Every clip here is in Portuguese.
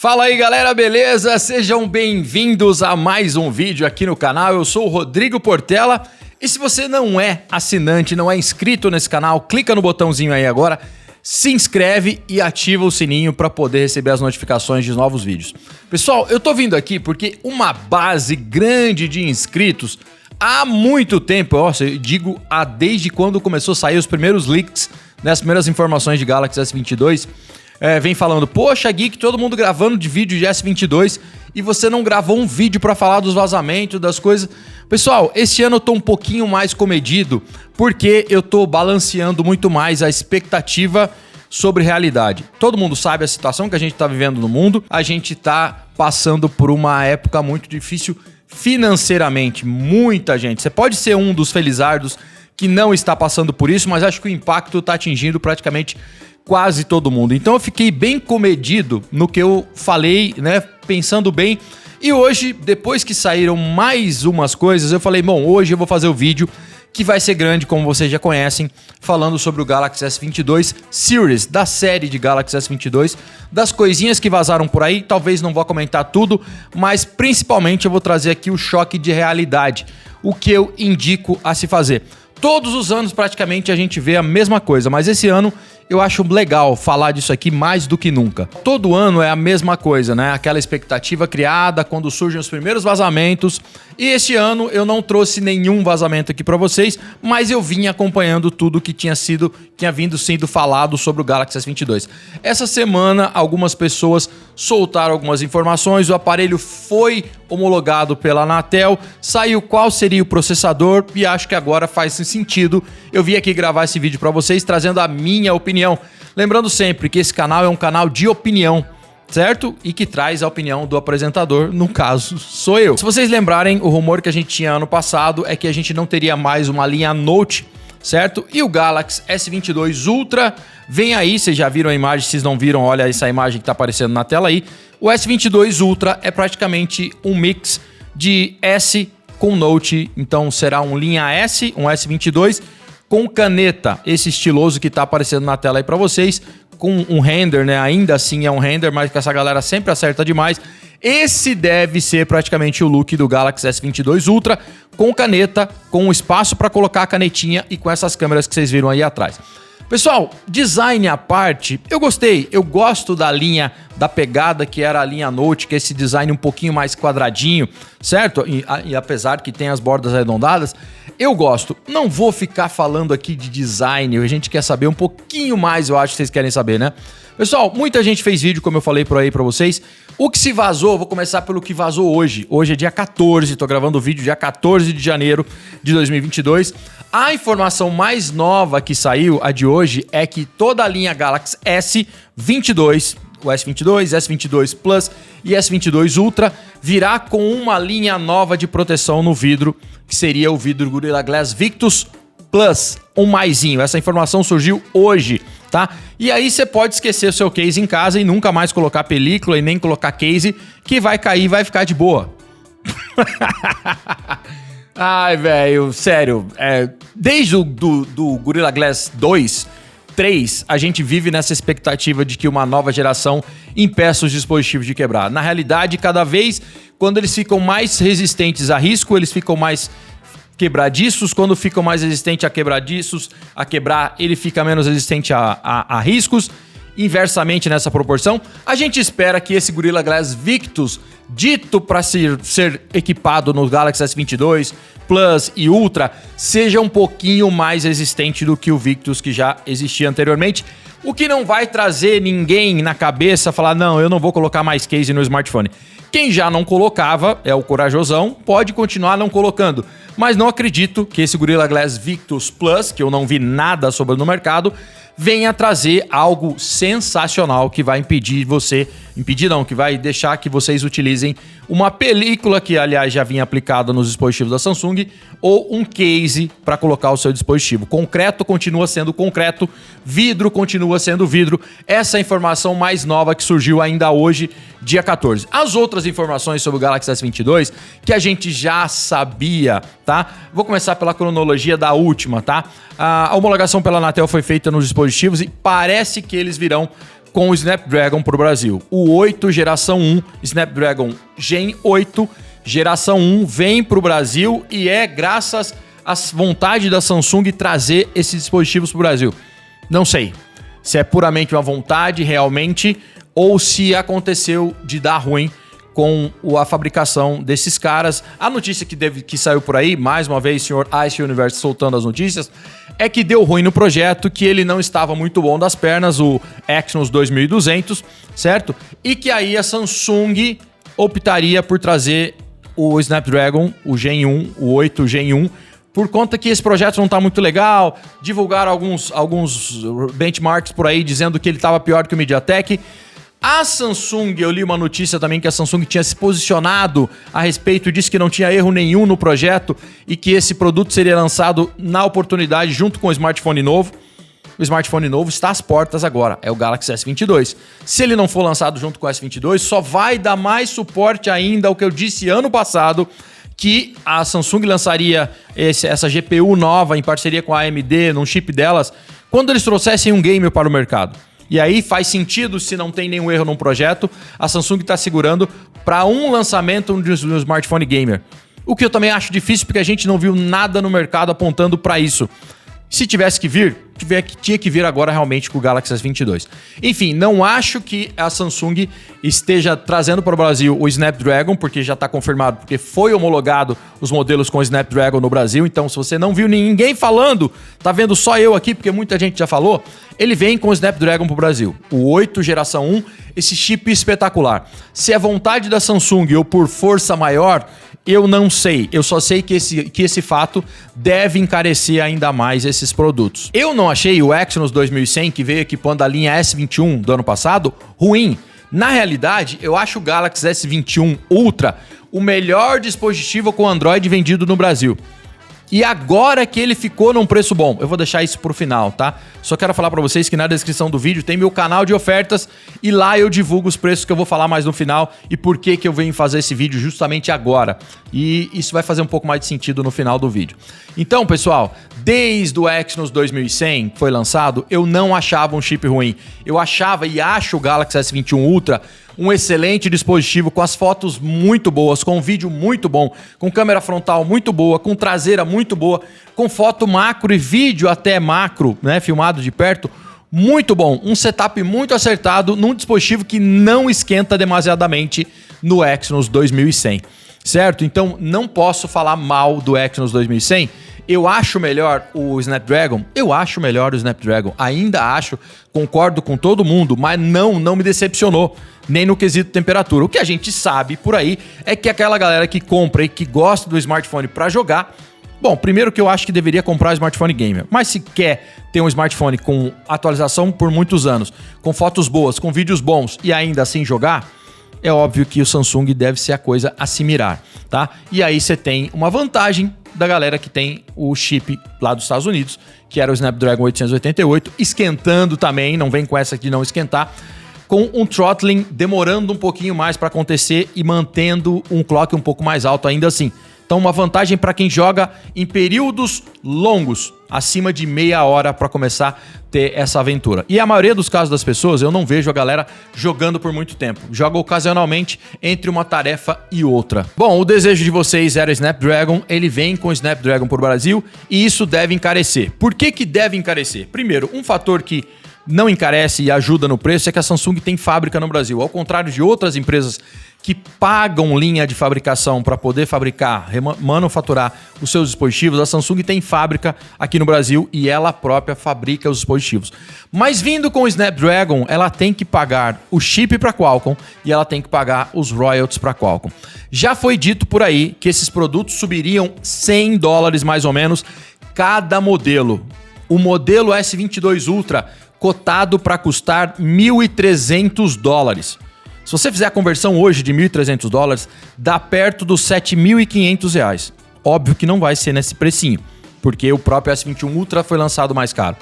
Fala aí galera, beleza? Sejam bem-vindos a mais um vídeo aqui no canal. Eu sou o Rodrigo Portela e se você não é assinante, não é inscrito nesse canal, clica no botãozinho aí agora, se inscreve e ativa o sininho para poder receber as notificações de novos vídeos. Pessoal, eu tô vindo aqui porque uma base grande de inscritos há muito tempo, eu digo desde quando começou a sair os primeiros leaks, né, as primeiras informações de Galaxy S22, vem falando, poxa Geek, todo mundo gravando de vídeo de S22 e você não gravou um vídeo para falar dos vazamentos, das coisas. Pessoal, esse ano eu tô um pouquinho mais comedido porque eu tô balanceando muito mais a expectativa sobre realidade. Todo mundo sabe a situação que a gente tá vivendo no mundo, a gente tá passando por uma época muito difícil financeiramente, muita gente. Você pode ser um dos felizardos que não está passando por isso, mas acho que o impacto está atingindo praticamente quase todo mundo. Então eu fiquei bem comedido no que eu falei, né, pensando bem. E hoje, depois que saíram mais umas coisas, eu falei, bom, hoje eu vou fazer o vídeo que vai ser grande, como vocês já conhecem, falando sobre o Galaxy S22 Series, da série de Galaxy S22, das coisinhas que vazaram por aí. Talvez não vou comentar tudo, mas principalmente eu vou trazer aqui o choque de realidade, o que eu indico a se fazer. Todos os anos praticamente a gente vê a mesma coisa, mas esse ano eu acho legal falar disso aqui mais do que nunca. Todo ano é a mesma coisa, né? Aquela expectativa criada quando surgem os primeiros vazamentos. E esse ano eu não trouxe nenhum vazamento aqui para vocês, mas eu vim acompanhando tudo que tinha vindo sendo falado sobre o Galaxy S22. Essa semana algumas pessoas soltaram algumas informações, o aparelho foi homologado pela Anatel, saiu qual seria o processador e acho que agora faz sentido eu vim aqui gravar esse vídeo para vocês trazendo a minha opinião. Lembrando sempre que esse canal é um canal de opinião, certo? E que traz a opinião do apresentador, no caso sou eu. Se vocês lembrarem, o rumor que a gente tinha ano passado é que a gente não teria mais uma linha Note, certo? E o Galaxy S22 Ultra vem aí, vocês já viram a imagem, se vocês não viram, olha essa imagem que tá aparecendo na tela aí. O S22 Ultra é praticamente um mix de S com Note, então será um linha S, um S22 com caneta, esse estiloso que tá aparecendo na tela aí pra vocês, com um render, né? Ainda assim é um render, mas que essa galera sempre acerta demais. Esse deve ser praticamente o look do Galaxy S22 Ultra, com caneta, com espaço para colocar a canetinha e com essas câmeras que vocês viram aí atrás. Pessoal, design à parte, eu gostei, eu gosto da linha, da pegada que era a linha Note, que é esse design um pouquinho mais quadradinho, certo? E apesar que tem as bordas arredondadas, eu gosto. Não vou ficar falando aqui de design, a gente quer saber um pouquinho mais, eu acho que vocês querem saber, né? Pessoal, muita gente fez vídeo, como eu falei por aí pra vocês. O que se vazou, vou começar pelo que vazou hoje. Hoje é dia 14, tô gravando o vídeo dia 14 de janeiro de 2022. A informação mais nova que saiu, a de hoje, é que toda a linha Galaxy S22, o S22, S22 Plus e S22 Ultra, virá com uma linha nova de proteção no vidro, que seria o vidro Gorilla Glass Victus Plus, um maisinho. Essa informação surgiu hoje, tá? E aí você pode esquecer o seu case em casa e nunca mais colocar película e nem colocar case, que vai cair e vai ficar de boa. Ai, velho, sério, desde o do Gorilla Glass 2, 3, a gente vive nessa expectativa de que uma nova geração impeça os dispositivos de quebrar. Na realidade, cada vez, quando eles ficam mais resistentes a risco, eles ficam mais quebradiços. Quando ficam mais resistentes a quebrar, ele fica menos resistente a riscos. Inversamente nessa proporção, a gente espera que esse Gorilla Glass Victus, dito para ser equipado no Galaxy S22 Plus e Ultra, seja um pouquinho mais resistente do que o Victus que já existia anteriormente, o que não vai trazer ninguém na cabeça falar, não, eu não vou colocar mais case no smartphone. Quem já não colocava, é o corajosão, pode continuar não colocando, mas não acredito que esse Gorilla Glass Victus Plus, que eu não vi nada sobre no mercado, venha trazer algo sensacional que vai que vai deixar que vocês utilizem uma película que, aliás, já vinha aplicada nos dispositivos da Samsung ou um case para colocar o seu dispositivo. Concreto continua sendo concreto, vidro continua sendo vidro. Essa é a informação mais nova que surgiu ainda hoje, dia 14. As outras informações sobre o Galaxy S22 que a gente já sabia, tá? Vou começar pela cronologia da última, tá? A homologação pela Anatel foi feita nos dispositivos e parece que eles virão com o Snapdragon para o Brasil. O 8 geração 1, Snapdragon Gen 8 geração 1 vem para o Brasil e é graças à vontade da Samsung trazer esses dispositivos para o Brasil. Não sei se é puramente uma vontade realmente ou se aconteceu de dar ruim com a fabricação desses caras. A notícia que saiu por aí, mais uma vez, o senhor Ice Universe soltando as notícias, é que deu ruim no projeto, que ele não estava muito bom das pernas, o Exynos 2200, certo? E que aí a Samsung optaria por trazer o Snapdragon, o Gen 1, o 8 Gen 1, por conta que esse projeto não está muito legal, divulgaram alguns benchmarks por aí dizendo que ele estava pior que o MediaTek. A Samsung, eu li uma notícia também que a Samsung tinha se posicionado a respeito, disse que não tinha erro nenhum no projeto e que esse produto seria lançado na oportunidade junto com o smartphone novo. O smartphone novo está às portas agora, é o Galaxy S22. Se ele não for lançado junto com o S22, só vai dar mais suporte ainda ao que eu disse ano passado, que a Samsung lançaria essa GPU nova em parceria com a AMD, num chip delas, quando eles trouxessem um game para o mercado. E aí faz sentido, se não tem nenhum erro num projeto, a Samsung está segurando para um lançamento de um smartphone gamer. O que eu também acho difícil, porque a gente não viu nada no mercado apontando para isso. Se tivesse que vir, tinha que vir agora realmente com o Galaxy S22. Enfim, não acho que a Samsung esteja trazendo para o Brasil o Snapdragon, porque já está confirmado, porque foi homologado os modelos com o Snapdragon no Brasil. Então, se você não viu ninguém falando, tá vendo só eu aqui, porque muita gente já falou, ele vem com o Snapdragon para o Brasil. O 8 geração 1, esse chip espetacular. Se é vontade da Samsung ou por força maior, eu não sei. Eu só sei que esse fato deve encarecer ainda mais esses produtos. Eu não achei o Exynos 2100, que veio equipando a linha S21 do ano passado, ruim. Na realidade, eu acho o Galaxy S21 Ultra o melhor dispositivo com Android vendido no Brasil. E agora que ele ficou num preço bom, eu vou deixar isso pro final, tá? Só quero falar pra vocês que na descrição do vídeo tem meu canal de ofertas e lá eu divulgo os preços que eu vou falar mais no final e por que eu venho fazer esse vídeo justamente agora. E isso vai fazer um pouco mais de sentido no final do vídeo. Então, pessoal, desde o Exynos 2100 que foi lançado, eu não achava um chip ruim. Eu achava e acho o Galaxy S21 Ultra um excelente dispositivo com as fotos muito boas, com um vídeo muito bom, com câmera frontal muito boa, com traseira muito boa, com foto macro e vídeo até macro, né, filmado de perto, muito bom. Um setup muito acertado num dispositivo que não esquenta demasiadamente no Exynos 2100, certo? Então não posso falar mal do Exynos 2100. Eu acho melhor o Snapdragon? Eu acho melhor o Snapdragon. Ainda acho, concordo com todo mundo, mas não me decepcionou, nem no quesito temperatura. O que a gente sabe por aí é que aquela galera que compra e que gosta do smartphone para jogar, bom, primeiro que eu acho que deveria comprar um smartphone gamer, mas se quer ter um smartphone com atualização por muitos anos, com fotos boas, com vídeos bons e ainda assim jogar, é óbvio que o Samsung deve ser a coisa a se mirar, tá? E aí você tem uma vantagem da galera que tem o chip lá dos Estados Unidos, que era o Snapdragon 888, esquentando também, não vem com essa de não esquentar, com um throttling demorando um pouquinho mais para acontecer e mantendo um clock um pouco mais alto ainda assim. Então uma vantagem para quem joga em períodos longos, acima de meia hora para começar a ter essa aventura. E a maioria dos casos das pessoas, eu não vejo a galera jogando por muito tempo. Joga ocasionalmente entre uma tarefa e outra. Bom, o desejo de vocês era Snapdragon, ele vem com Snapdragon para o Brasil e isso deve encarecer. Por que deve encarecer? Primeiro, um fator que não encarece e ajuda no preço é que a Samsung tem fábrica no Brasil. Ao contrário de outras empresas que pagam linha de fabricação para poder fabricar, manufaturar os seus dispositivos, a Samsung tem fábrica aqui no Brasil e ela própria fabrica os dispositivos. Mas vindo com o Snapdragon, ela tem que pagar o chip para a Qualcomm e ela tem que pagar os royalties para a Qualcomm. Já foi dito por aí que esses produtos subiriam $100 mais ou menos cada modelo. O modelo S22 Ultra cotado para custar $1.300. Se você fizer a conversão hoje de $1.300, dá perto dos R$7.500. Óbvio que não vai ser nesse precinho, porque o próprio S21 Ultra foi lançado mais caro.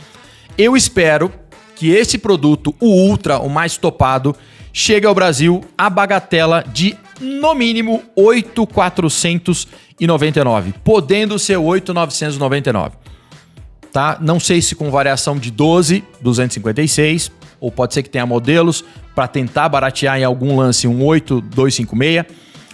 Eu espero que esse produto, o Ultra, o mais topado, chegue ao Brasil a bagatela de, no mínimo, $8.499, podendo ser $8.999. Tá? Não sei se com variação de 12, 256, ou pode ser que tenha modelos para tentar baratear em algum lance um 8256,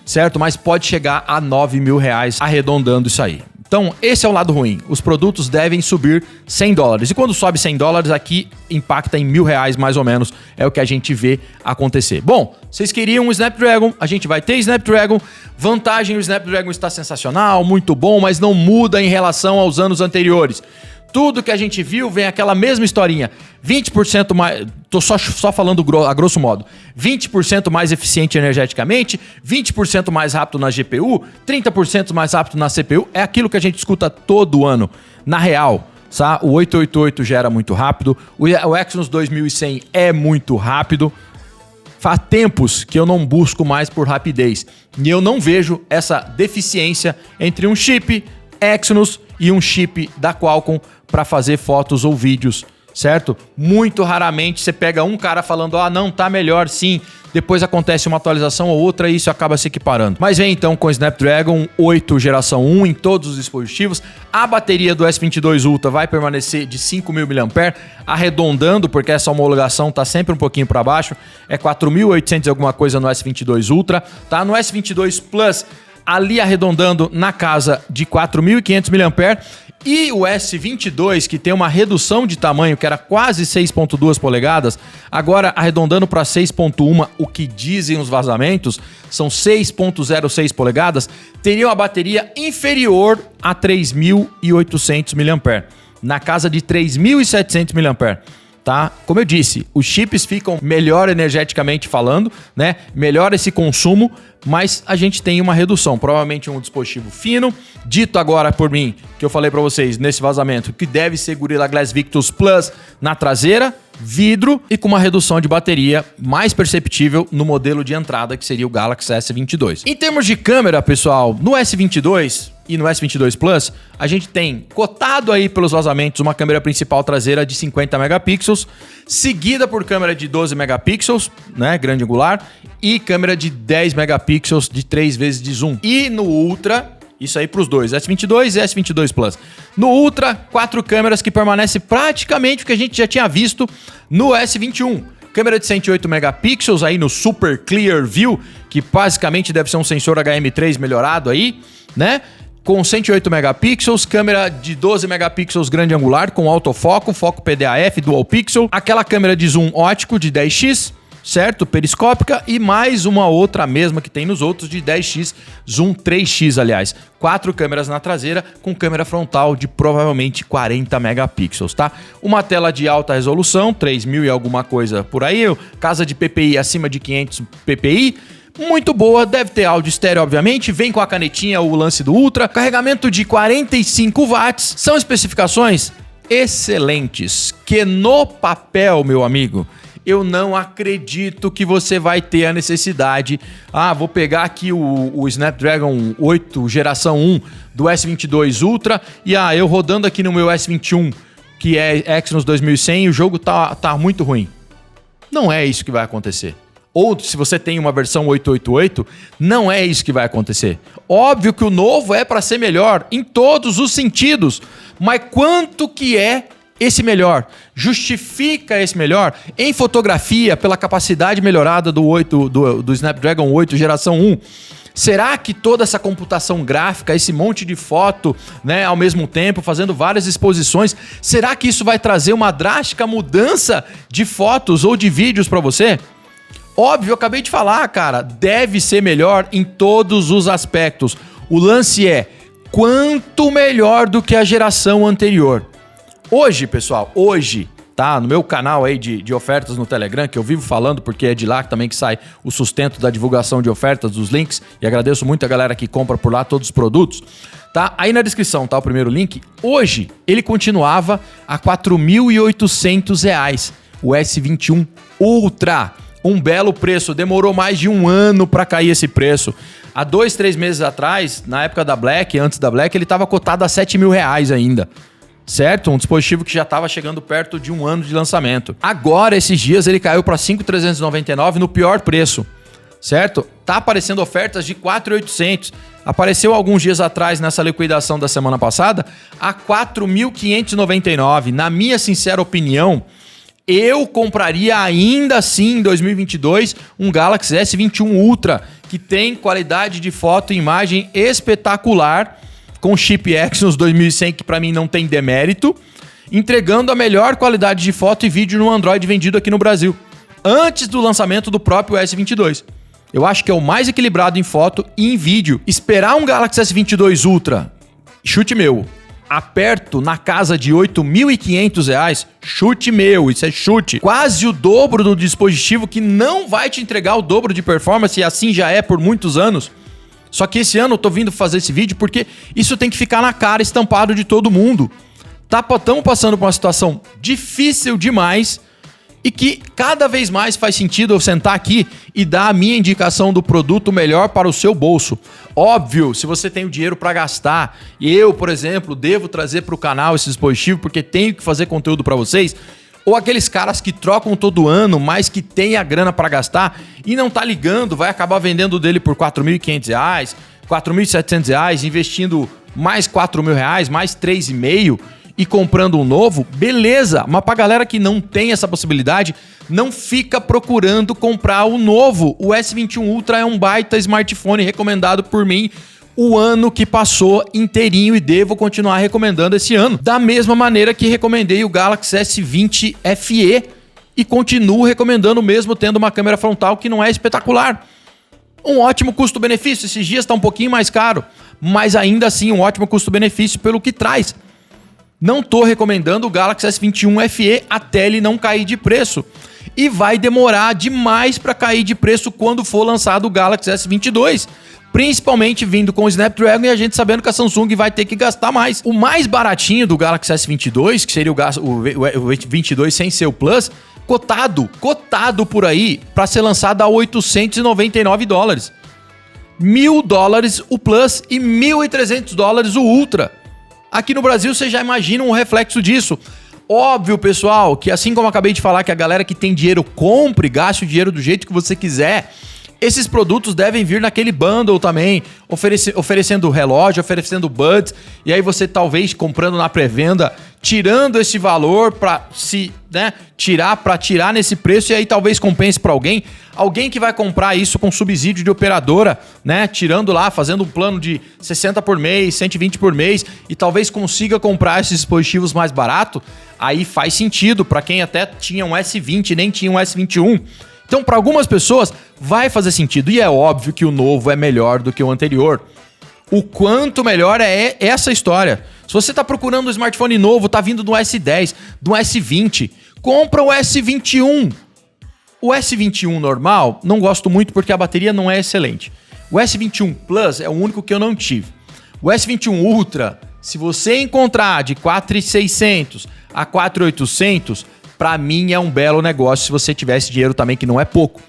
certo? Mas pode chegar a R$9.000 arredondando isso aí. Então, esse é o lado ruim. Os produtos devem subir $100. E quando sobe $100, aqui impacta em R$1.000 mais ou menos. É o que a gente vê acontecer. Bom, vocês queriam um Snapdragon, a gente vai ter Snapdragon. Vantagem, o Snapdragon está sensacional, muito bom, mas não muda em relação aos anos anteriores. Tudo que a gente viu vem aquela mesma historinha. 20% mais... Tô só falando a grosso modo. 20% mais eficiente energeticamente, 20% mais rápido na GPU, 30% mais rápido na CPU. É aquilo que a gente escuta todo ano. Na real, tá? O 888 já era muito rápido. O Exynos 2100 é muito rápido. Faz tempos que eu não busco mais por rapidez. E eu não vejo essa deficiência entre um chip Exynos e um chip da Qualcomm para fazer fotos ou vídeos, certo? Muito raramente você pega um cara falando, não, tá melhor sim, depois acontece uma atualização ou outra e isso acaba se equiparando. Mas vem então com o Snapdragon 8 geração 1 em todos os dispositivos. A bateria do S22 Ultra vai permanecer de 5.000 mAh, arredondando, porque essa homologação tá sempre um pouquinho para baixo, é 4.800 e alguma coisa no S22 Ultra, tá? No S22 Plus, ali arredondando na casa de 4.500 mAh. E o S22, que tem uma redução de tamanho, que era quase 6.2 polegadas, agora arredondando para 6.1, o que dizem os vazamentos, são 6.06 polegadas, teria uma bateria inferior a 3.800 mAh, na casa de 3.700 mAh. Tá? Como eu disse, os chips ficam melhor energeticamente falando, né? Melhor esse consumo, mas a gente tem uma redução. Provavelmente um dispositivo fino, dito agora por mim, que eu falei para vocês nesse vazamento, que deve ser Gorilla Glass Victus Plus na traseira, vidro e com uma redução de bateria mais perceptível no modelo de entrada, que seria o Galaxy S22. Em termos de câmera, pessoal, no S22 e no S22 Plus, a gente tem cotado aí pelos vazamentos uma câmera principal traseira de 50 megapixels, seguida por câmera de 12 megapixels, né, grande angular, e câmera de 10 megapixels de 3 vezes de zoom. E no Ultra, isso aí para os dois, S22 e S22 Plus. No Ultra, 4 câmeras que permanecem praticamente o que a gente já tinha visto no S21. Câmera de 108 megapixels aí no Super Clear View, que basicamente deve ser um sensor HM3 melhorado aí, né? Com 108 megapixels, câmera de 12 megapixels grande angular com autofoco, foco PDAF, dual pixel, aquela câmera de zoom óptico de 10x, certo? Periscópica e mais uma outra mesma que tem nos outros de 10x, zoom 3x, aliás. 4 câmeras na traseira com câmera frontal de provavelmente 40 megapixels, tá? Uma tela de alta resolução, 3000 e alguma coisa por aí, casa de PPI acima de 500 PPI, muito boa, deve ter áudio estéreo, obviamente, vem com a canetinha, o lance do Ultra, carregamento de 45 watts, são especificações excelentes, que no papel, meu amigo, eu não acredito que você vai ter a necessidade, vou pegar aqui o Snapdragon 8 geração 1 do S22 Ultra e eu rodando aqui no meu S21, que é Exynos 2100, e o jogo tá muito ruim. Não é isso que vai acontecer. Ou se você tem uma versão 888, não é isso que vai acontecer. Óbvio que o novo é para ser melhor em todos os sentidos, mas quanto que é esse melhor? Justifica esse melhor? Em fotografia, pela capacidade melhorada do Snapdragon 8 geração 1, será que toda essa computação gráfica, esse monte de foto, né, ao mesmo tempo, fazendo várias exposições, será que isso vai trazer uma drástica mudança de fotos ou de vídeos para você? Óbvio, eu acabei de falar, cara, deve ser melhor em todos os aspectos. O lance é quanto melhor do que a geração anterior. Hoje, pessoal, tá? No meu canal aí de ofertas no Telegram, que eu vivo falando, porque é de lá também que sai o sustento da divulgação de ofertas, dos links, e agradeço muito a galera que compra por lá todos os produtos, tá? Aí na descrição tá o primeiro link. Hoje, ele continuava a R$ 4.800, o S21 Ultra. Um belo preço, demorou mais de um ano para cair esse preço. Há 2, 3 meses atrás, na época da Black, antes da Black, ele estava cotado a R$ 7.000 ainda. Certo? Um dispositivo que já estava chegando perto de um ano de lançamento. Agora, esses dias, ele caiu para 5.399 no pior preço. Certo? Tá aparecendo ofertas de 4.800. Apareceu alguns dias atrás, nessa liquidação da semana passada, a 4.599. Na minha sincera opinião, eu compraria ainda assim em 2022 um Galaxy S21 Ultra, que tem qualidade de foto e imagem espetacular, com chip Exynos 2100, que para mim não tem demérito, entregando a melhor qualidade de foto e vídeo no Android vendido aqui no Brasil, antes do lançamento do próprio S22. Eu acho que é o mais equilibrado em foto e em vídeo. Esperar um Galaxy S22 Ultra, chute meu, aperto na casa de R$ 8.500, chute meu, isso é chute. Quase o dobro do dispositivo, que não vai te entregar o dobro de performance, e assim já é por muitos anos. Só que esse ano eu tô vindo fazer esse vídeo porque isso tem que ficar na cara, estampado de todo mundo. Estamos passando por uma situação difícil demais e que cada vez mais faz sentido eu sentar aqui e dar a minha indicação do produto melhor para o seu bolso. Óbvio, se você tem o dinheiro para gastar, eu, por exemplo, devo trazer para o canal esse dispositivo porque tenho que fazer conteúdo para vocês, ou aqueles caras que trocam todo ano, mas que tem a grana para gastar e não tá ligando, vai acabar vendendo dele por R$ 4.500, R$ 4.700, investindo mais R$ 4.000, mais R$ 3.500 e comprando um novo, beleza. Mas pra galera que não tem essa possibilidade, não fica procurando comprar o novo. O S21 Ultra é um baita smartphone recomendado por mim o ano que passou inteirinho e devo continuar recomendando esse ano. Da mesma maneira que recomendei o Galaxy S20 FE e continuo recomendando mesmo tendo uma câmera frontal que não é espetacular. Um ótimo custo-benefício. Esses dias está um pouquinho mais caro, mas ainda assim um ótimo custo-benefício pelo que traz. Não tô recomendando o Galaxy S21 FE até ele não cair de preço. E vai demorar demais para cair de preço quando for lançado o Galaxy S22. Principalmente vindo com o Snapdragon e a gente sabendo que a Samsung vai ter que gastar mais. O mais baratinho do Galaxy S22, que seria o 22 sem ser o Plus, cotado por aí para ser lançado a $899. $1.000 o Plus e $1.300 o Ultra. Aqui no Brasil você já imagina um reflexo disso. Óbvio, pessoal, que assim como eu acabei de falar que a galera que tem dinheiro compre, gaste o dinheiro do jeito que você quiser, esses produtos devem vir naquele bundle também, oferecendo relógio, oferecendo buds, e aí você talvez comprando na pré-venda, tirando esse valor para tirar nesse preço, e aí talvez compense para alguém que vai comprar isso com subsídio de operadora, né? Tirando lá, fazendo um plano de 60 por mês, 120 por mês, e talvez consiga comprar esses dispositivos mais barato, aí faz sentido para quem até tinha um S20 e nem tinha um S21. Então, para algumas pessoas, vai fazer sentido. E é óbvio que o novo é melhor do que o anterior. O quanto melhor é essa história. Se você está procurando um smartphone novo, está vindo do S10, do S20, compra o S21. O S21 normal, não gosto muito porque a bateria não é excelente. O S21 Plus é o único que eu não tive. O S21 Ultra, se você encontrar de 4.600 a 4.800... para mim é um belo negócio se você tivesse dinheiro também, que não é pouco,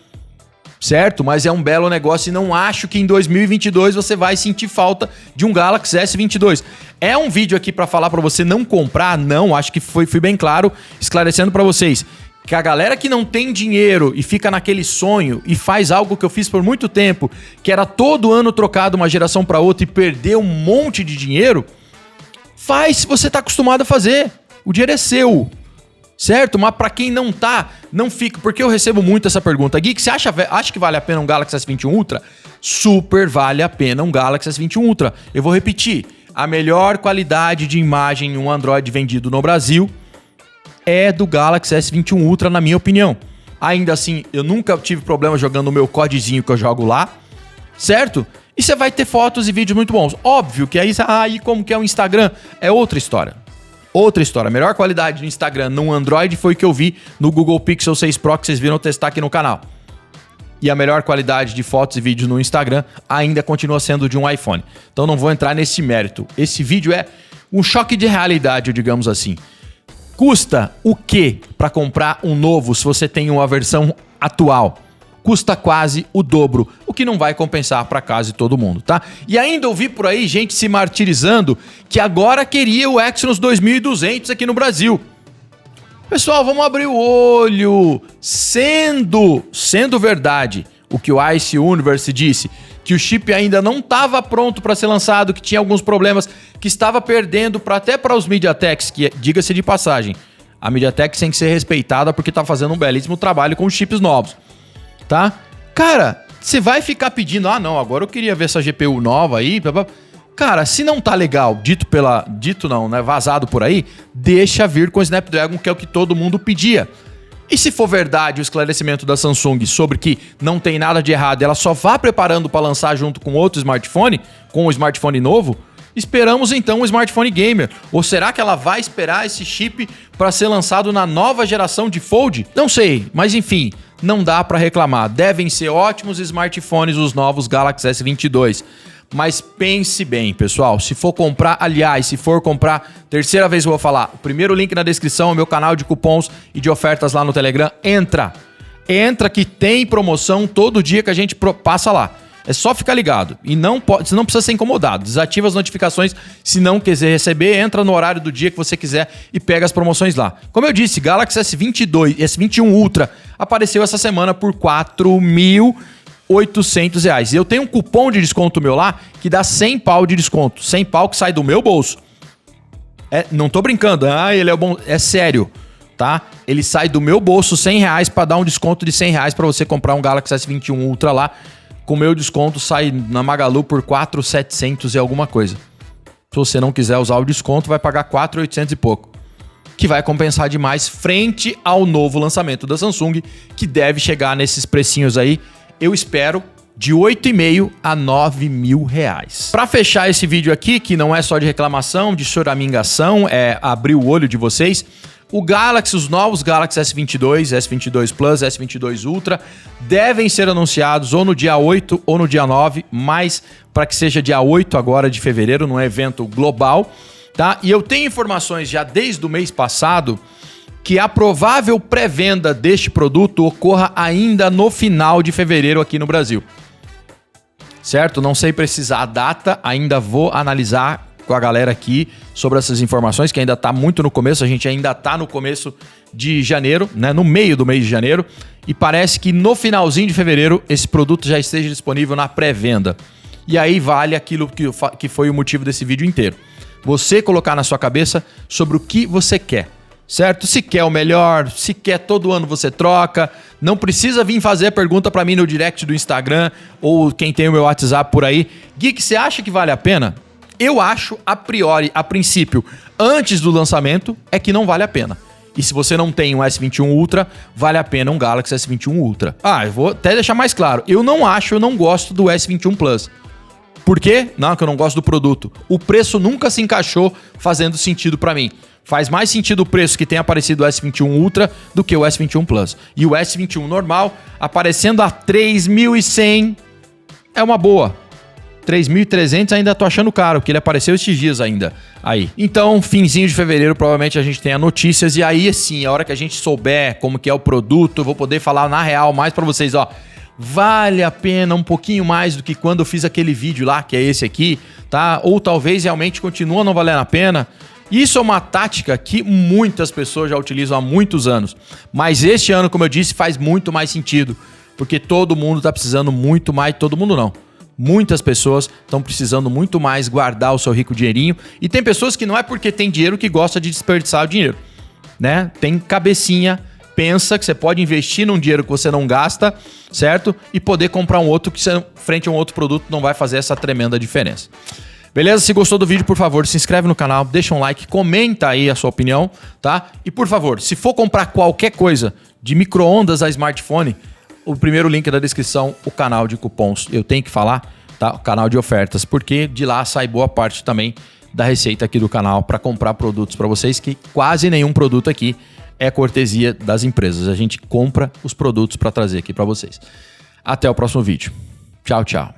certo? Mas é um belo negócio e não acho que em 2022 você vai sentir falta de um Galaxy S22. É um vídeo aqui para falar para você não comprar? Não, acho que fui bem claro, esclarecendo para vocês que a galera que não tem dinheiro e fica naquele sonho e faz algo que eu fiz por muito tempo, que era todo ano trocar de uma geração para outra e perder um monte de dinheiro, faz se você tá acostumado a fazer. O dinheiro é seu. Certo? Mas pra quem não tá, não fica. Porque eu recebo muito essa pergunta. Geek, você acha que vale a pena um Galaxy S21 Ultra? Super vale a pena um Galaxy S21 Ultra. Eu vou repetir. A melhor qualidade de imagem em um Android vendido no Brasil é do Galaxy S21 Ultra, na minha opinião. Ainda assim, eu nunca tive problema jogando o meu codezinho que eu jogo lá. Certo? E você vai ter fotos e vídeos muito bons. Óbvio que aí como que é o Instagram? É outra história. Outra história, a melhor qualidade do Instagram no Android foi o que eu vi no Google Pixel 6 Pro, que vocês viram testar aqui no canal. E a melhor qualidade de fotos e vídeos no Instagram ainda continua sendo de um iPhone. Então não vou entrar nesse mérito. Esse vídeo é um choque de realidade, digamos assim. Custa o quê para comprar um novo se você tem uma versão atual? Custa quase o dobro, o que não vai compensar para quase todo mundo, tá? E ainda ouvi por aí gente se martirizando que agora queria o Exynos 2200 aqui no Brasil. Pessoal, vamos abrir o olho. Sendo verdade o que o Ice Universe disse, que o chip ainda não estava pronto para ser lançado, que tinha alguns problemas, que estava perdendo até para os MediaTeks, que, diga-se de passagem, A MediaTek tem que ser respeitada porque tá fazendo um belíssimo trabalho com os chips novos, tá? Cara, você vai ficar pedindo, não, agora eu queria ver essa GPU nova aí, blá, blá. Cara, se não tá legal, vazado por aí, deixa vir com o Snapdragon, que é o que todo mundo pedia. E se for verdade o esclarecimento da Samsung sobre que não tem nada de errado, ela só vá preparando para lançar junto com outro smartphone, com o smartphone novo, esperamos então um smartphone gamer. Ou será que ela vai esperar esse chip para ser lançado na nova geração de Fold? Não sei, mas enfim, não dá para reclamar. Devem ser ótimos smartphones os novos Galaxy S22. Mas pense bem, pessoal, se for comprar, terceira vez eu vou falar, o primeiro link na descrição é o meu canal de cupons e de ofertas lá no Telegram, entra que tem promoção todo dia que a gente passa lá. É só ficar ligado e não precisa ser incomodado. Desativa as notificações se não quiser receber, entra no horário do dia que você quiser e pega as promoções lá. Como eu disse, Galaxy S22, S21 Ultra apareceu essa semana por R$4.800. E eu tenho um cupom de desconto meu lá que dá 100 pau de desconto. 100 pau que sai do meu bolso. Não tô brincando, ele é bom, é sério, tá? Ele sai do meu bolso R$100 para dar um desconto de R$100 para você comprar um Galaxy S21 Ultra lá. Com o meu desconto sai na Magalu por 4.700 e alguma coisa. Se você não quiser usar o desconto, vai pagar 4.800 e pouco. Que vai compensar demais frente ao novo lançamento da Samsung, que deve chegar nesses precinhos aí. Eu espero de R$8.500 a R$9.000. Para fechar esse vídeo aqui, que não é só de reclamação, de choramingação, é abrir o olho de vocês, os novos Galaxy S22, S22 Plus, S22 Ultra, devem ser anunciados ou no dia 8 ou no dia 9, mas para que seja dia 8 agora de fevereiro, num evento global, tá? E eu tenho informações já desde o mês passado que a provável pré-venda deste produto ocorra ainda no final de fevereiro aqui no Brasil. Certo? Não sei precisar a data, ainda vou analisar com a galera aqui sobre essas informações, que ainda está muito no começo, a gente ainda está no começo de janeiro, né? No meio do mês de janeiro, e parece que no finalzinho de fevereiro esse produto já esteja disponível na pré-venda. E aí vale aquilo que foi o motivo desse vídeo inteiro. Você colocar na sua cabeça sobre o que você quer. Certo? Se quer o melhor, se quer todo ano você troca, não precisa vir fazer a pergunta para mim no direct do Instagram ou quem tem o meu WhatsApp por aí. Geek, você acha que vale a pena? Eu acho, a princípio, antes do lançamento, é que não vale a pena. E se você não tem um S21 Ultra, vale a pena um Galaxy S21 Ultra. Eu vou até deixar mais claro, eu não gosto do S21 Plus. Por quê? Não, que eu não gosto do produto. O preço nunca se encaixou fazendo sentido para mim. Faz mais sentido o preço que tem aparecido o S21 Ultra do que o S21 Plus. E o S21 normal, aparecendo a 3.100, é uma boa. 3.300 ainda tô achando caro, porque ele apareceu esses dias ainda aí. Então, finzinho de fevereiro, provavelmente a gente tenha notícias. E aí, assim, a hora que a gente souber como que é o produto, eu vou poder falar na real mais pra vocês, ó. Vale a pena um pouquinho mais do que quando eu fiz aquele vídeo lá, que é esse aqui, tá? Ou talvez realmente continua não valendo a pena. Isso é uma tática que muitas pessoas já utilizam há muitos anos. Mas este ano, como eu disse, faz muito mais sentido. Porque todo mundo tá precisando muito mais, todo mundo não. Muitas pessoas estão precisando muito mais guardar o seu rico dinheirinho. E tem pessoas que não é porque tem dinheiro que gosta de desperdiçar o dinheiro, né? Tem cabecinha, pensa que você pode investir num dinheiro que você não gasta, certo? E poder comprar um outro que você, frente a um outro produto, não vai fazer essa tremenda diferença. Beleza? Se gostou do vídeo, por favor, se inscreve no canal, deixa um like, comenta aí a sua opinião, tá? E por favor, se for comprar qualquer coisa de micro-ondas a smartphone, o primeiro link da descrição, o canal de cupons. Eu tenho que falar, tá? O canal de ofertas, porque de lá sai boa parte também da receita aqui do canal para comprar produtos para vocês, que quase nenhum produto aqui é cortesia das empresas. A gente compra os produtos para trazer aqui para vocês. Até o próximo vídeo. Tchau, tchau.